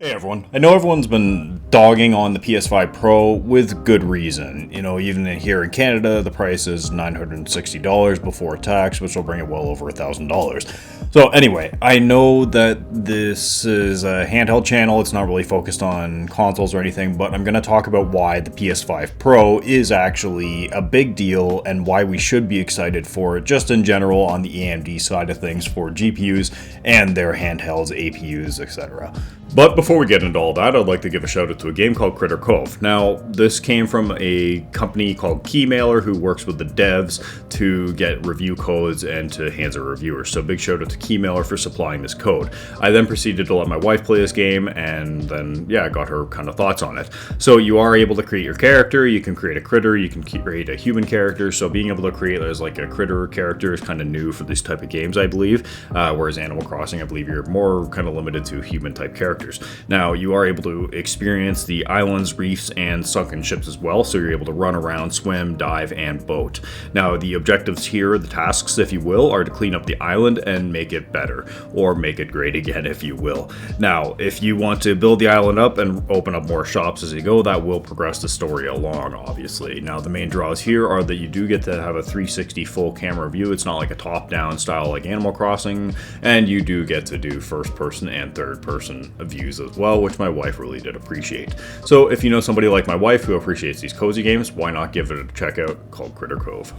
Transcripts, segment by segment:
Hey everyone. I know everyone's been dogging on the PS5 Pro with good reason. Even here in Canada, the price is $960 before tax, which will bring it well over $1,000. So anyway, I know that this is a handheld channel. It's not really focused on consoles or anything, but I'm going to talk about why the PS5 Pro is actually a big deal and why we should be excited for it just in general on the AMD side of things for GPUs and their handhelds, APUs, etc. But before we get into all that, I'd like to give a shout out to a game called Critter Cove. Now, this came from a company called Keymailer who works with the devs to get review codes and to hands of reviewers. So big shout out to Keymailer for supplying this code. I then proceeded to let my wife play this game and then, I got her kind of thoughts on it. So you are able to create your character, you can create a critter, you can create a human character. So being able to create as like a critter character is kind of new for these type of games, I believe. Whereas Animal Crossing, I believe you're more kind of limited to human type characters. Now, you are able to experience the islands, reefs, and sunken ships as well, so you're able to run around, swim, dive, and boat. Now, the objectives here, the tasks, if you will, are to clean up the island and make it better, or make it great again, if you will. Now, if you want to build the island up and open up more shops as you go, that will progress the story along, obviously. Now, the main draws here are that you do get to have a 360 full camera view. It's not like a top-down style like Animal Crossing, and you do get to do first-person and third-person views as well, which my wife really did appreciate. So if you know somebody like my wife who appreciates these cozy games, why not give it a check out called Critter Cove.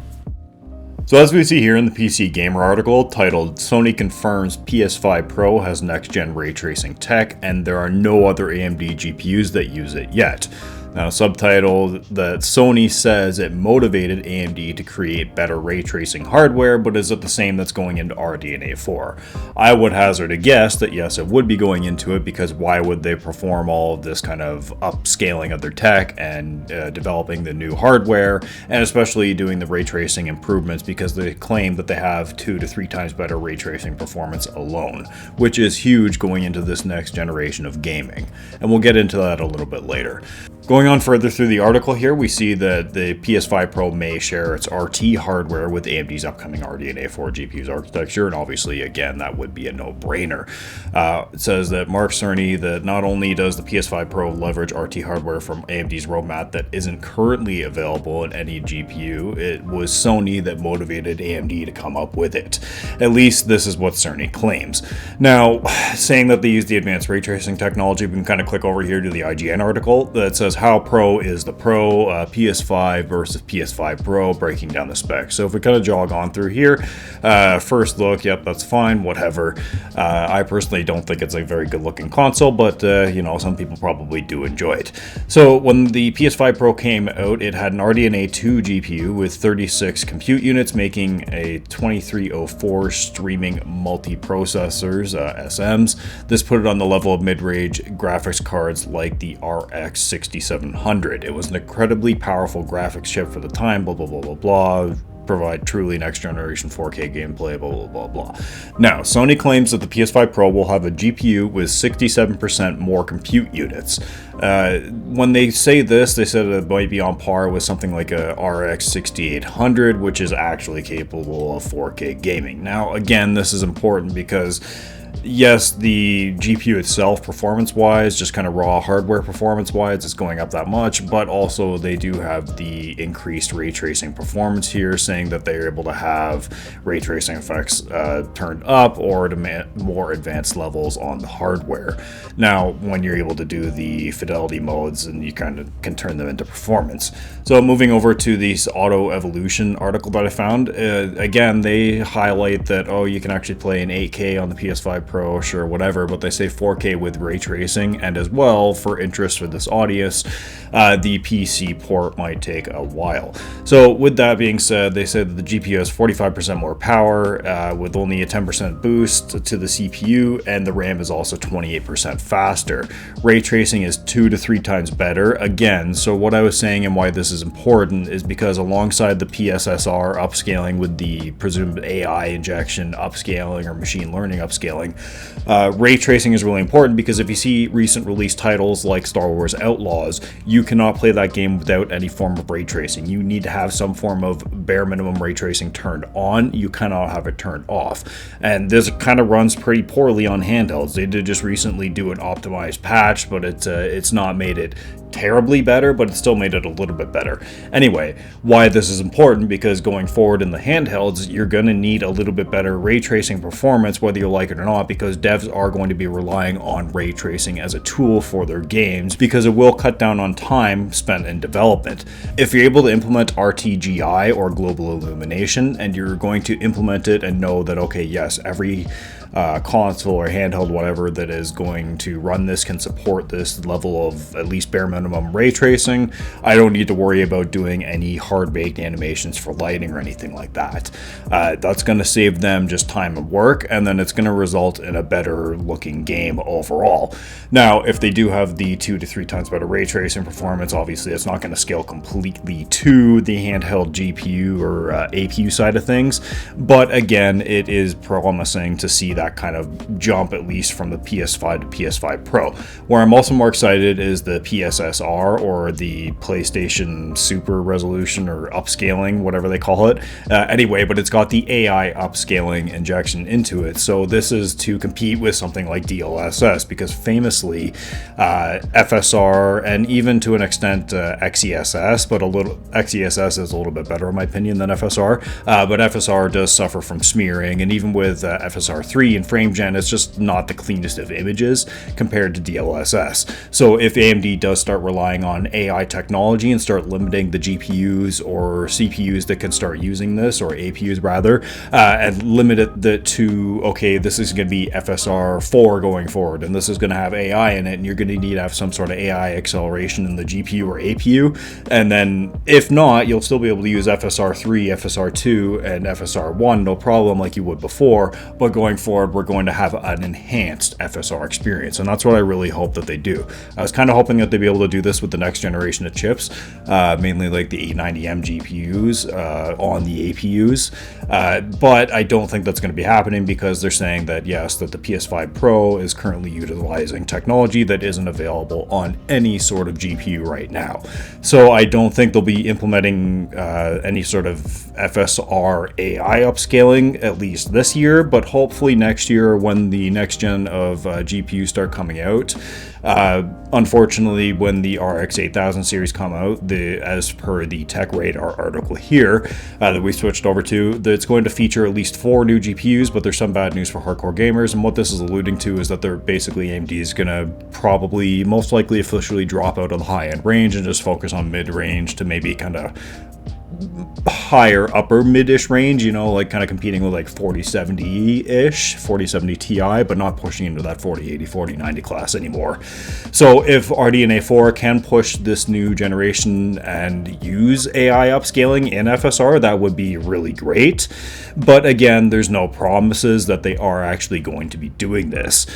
So as we see here in the PC Gamer article titled Sony confirms PS5 Pro has next-gen ray tracing tech and there are no other AMD GPUs that use it yet. Now, subtitled that Sony says it motivated AMD to create better ray tracing hardware, but is it the same that's going into RDNA 4? I would hazard a guess that yes, it would be going into it, because why would they perform all of this kind of upscaling of their tech and developing the new hardware, and especially doing the ray tracing improvements, because they claim that they have 2 to 3 times better ray tracing performance alone, which is huge going into this next generation of gaming. And we'll get into that a little bit later. Going on further through the article here, we see that the PS5 Pro may share its RT hardware with AMD's upcoming RDNA 4 GPU's architecture, and obviously, again, that would be a no-brainer. It says that Mark Cerny that not only does the PS5 Pro leverage RT hardware from AMD's roadmap that isn't currently available in any GPU, it was Sony that motivated AMD to come up with it. At least this is what Cerny claims. Now, saying that they use the advanced ray tracing technology, we can kind of click over here to the IGN article that says how Pro is the Pro, PS5 versus PS5 Pro, breaking down the specs. So if we kind of jog on through here, first look, yep, that's fine, whatever. I personally don't think it's a very good looking console, but some people probably do enjoy it. So when the PS5 Pro came out, it had an RDNA 2 GPU with 36 compute units, making a 2304 streaming multi-processors, SMs. This put it on the level of mid-range graphics cards like the RX 6700. It was an incredibly powerful graphics chip for the time, blah, blah, blah, blah, blah. Provide truly next generation 4K gameplay, blah, blah, blah, blah. Now, Sony claims that the PS5 Pro will have a GPU with 67% more compute units. When they say this, they said it might be on par with something like a RX 6800, which is actually capable of 4K gaming. Now, again, this is important because yes, the GPU itself, performance-wise, just kind of raw hardware performance-wise, it's going up that much, but also they do have the increased ray tracing performance here, saying that they're able to have ray tracing effects turned up or to more advanced levels on the hardware. Now, when you're able to do the fidelity modes, and you kind of can turn them into performance. So moving over to this Auto Evolution article that I found, again, they highlight that, you can actually play in 8K on the PS5 Pro, sure, whatever, but they say 4K with ray tracing, and as well, for interest for this audience, the PC port might take a while. So with that being said, they said that the GPU has 45% more power with only a 10% boost to the CPU, and the RAM is also 28% faster. Ray tracing is 2 to 3 times better. Again, so what I was saying and why this is important is because alongside the PSSR upscaling with the presumed AI injection upscaling or machine learning upscaling, upscaling. Ray tracing is really important because if you see recent release titles like Star Wars Outlaws, you cannot play that game without any form of ray tracing. You need to have some form of bare minimum ray tracing turned on. You cannot have it turned off. And this kind of runs pretty poorly on handhelds. They did just recently do an optimized patch, but it's not made it terribly better, but it still made it a little bit better. Anyway, why this is important, because going forward in the handhelds, you're going to need a little bit better ray tracing performance, whether you like it or not, because devs are going to be relying on ray tracing as a tool for their games, because it will cut down on time spent in development. If you're able to implement RTGI or global illumination, and you're going to implement it and know that, okay, yes, every console or handheld, whatever, that is going to run this can support this level of at least bare minimum ray tracing, I don't need to worry about doing any hard-baked animations for lighting or anything like that. That's going to save them just time and work, and then it's going to result in a better looking game overall. Now, if they do have the 2 to 3 times better ray tracing performance, obviously it's not going to scale completely to the handheld GPU or APU side of things, but again, it is promising to see that kind of jump, at least from the PS5 to PS5 Pro. Where I'm also more excited is the PSSR, or the PlayStation Super Resolution or Upscaling, whatever they call it. Anyway, but it's got the AI Upscaling injection into it. So this is to compete with something like DLSS, because famously FSR, and even to an extent XESS, but XESS is a little bit better in my opinion than FSR, but FSR does suffer from smearing, and even with FSR3 and FrameGen, it's just not the cleanest of images compared to DLSS. So if AMD does start relying on AI technology and start limiting the GPUs or CPUs that can start using this, or APUs rather, and limit it to, okay, this is going to be FSR4 going forward, and this is going to have AI in it, and you're going to need to have some sort of AI acceleration in the GPU or APU, and then if not, you'll still be able to use FSR3, FSR2, and FSR1, no problem, like you would before, but going forward, we're going to have an enhanced FSR experience, and that's what I really hope that they do. I was kind of hoping that they'd be able to do this with the next generation of chips, mainly like the 890M GPUs on the APUs, but I don't think that's going to be happening, because they're saying that yes, that the PS5 Pro is currently utilizing technology that isn't available on any sort of GPU right now. So I don't think they'll be implementing any sort of FSR AI upscaling, at least this year, but hopefully next year when the next gen of GPUs start coming out. Unfortunately, when the RX 8000 series come out, as per the Tech Radar article here that we switched over to, that it's going to feature at least 4 new GPUs, but there's some bad news for hardcore gamers, and what this is alluding to is that they're basically, AMD is going to probably most likely officially drop out of the high-end range and just focus on mid-range to maybe kind of higher upper mid-ish range, you know, like kind of competing with like 4070-ish, 4070 Ti, but not pushing into that 4080, 4090 class anymore. So if RDNA 4 can push this new generation and use AI upscaling in FSR, that would be really great. But again, there's no promises that they are actually going to be doing this.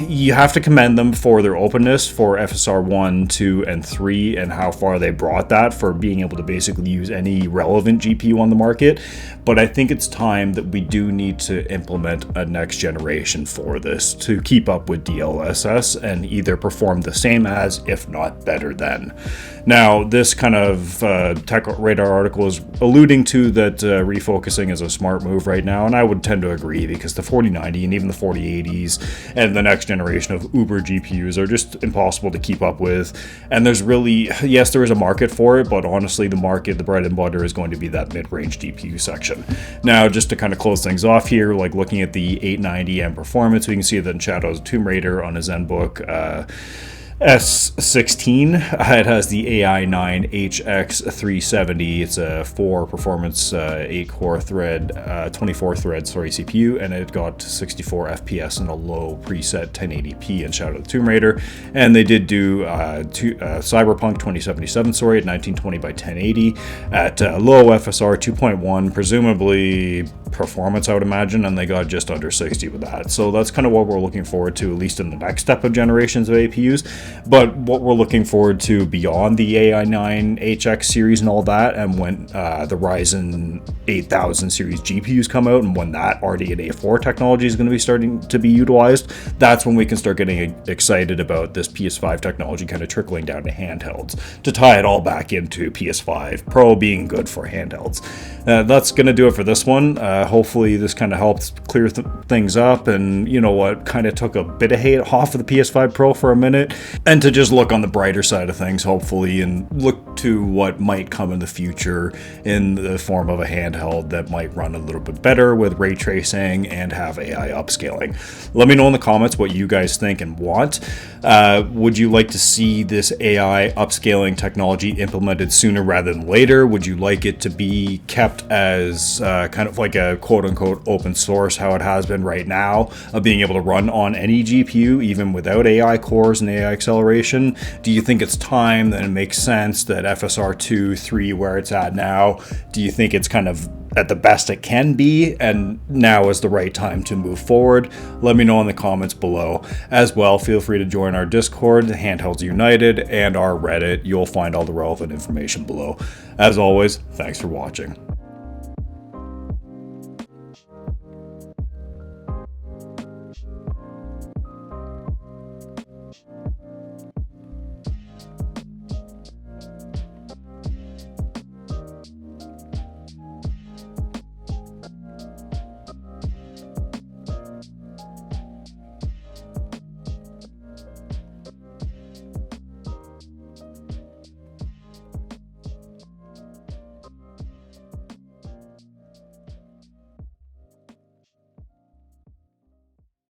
You have to commend them for their openness for FSR 1, 2, and 3, and how far they brought that, for being able to basically use any relevant GPU on the market. But I think it's time that we do need to implement a next generation for this to keep up with DLSS and either perform the same as, if not better than. Now, this kind of Tech Radar article is alluding to that refocusing is a smart move right now, and I would tend to agree, because the 4090 and even the 4080s and the next generation of Uber GPUs are just impossible to keep up with. And there's really, yes, there is a market for it, but honestly, the market, the bread and butter, is going to be that mid-range GPU section. Now, just to kind of close things off here, like looking at the 890M performance, we can see that in Shadows of Tomb Raider on his Zenbook S16, it has the AI9 HX370. It's a 4 performance 8-core thread, 24 thread CPU, and it got 64 FPS in a low preset 1080p in Shadow of the Tomb Raider. And they did do Cyberpunk 2077 at 1920 by 1080 at low FSR 2.1, presumably performance, I would imagine, and they got just under 60 with that. So that's kind of what we're looking forward to, at least in the next step of generations of APUs. But what we're looking forward to beyond the AI9HX series and all that, and when the Ryzen 8000 series GPUs come out, and when that RDNA 4 technology is going to be starting to be utilized, that's when we can start getting excited about this PS5 technology kind of trickling down to handhelds, to tie it all back into PS5 Pro being good for handhelds. That's going to do it for this one. Hopefully this kind of helped clear things up, and you know what, kind of took a bit of hate off of the PS5 Pro for a minute, and to just look on the brighter side of things, hopefully, and look to what might come in the future in the form of a handheld that might run a little bit better with ray tracing and have AI upscaling. Let me know in the comments what you guys think and want. Would you like to see this AI upscaling technology implemented sooner rather than later? Would you like it to be kept as kind of like a quote-unquote open source, how it has been right now, of being able to run on any GPU even without AI cores and AI acceleration? Do you think it's time that it makes sense that FSR 2, 3, where it's at now, do you think it's kind of at the best it can be, and now is the right time to move forward? Let me know in the comments below. As well, feel free to join our Discord, Handhelds United, and our Reddit. You'll find all the relevant information below. As always, thanks for watching.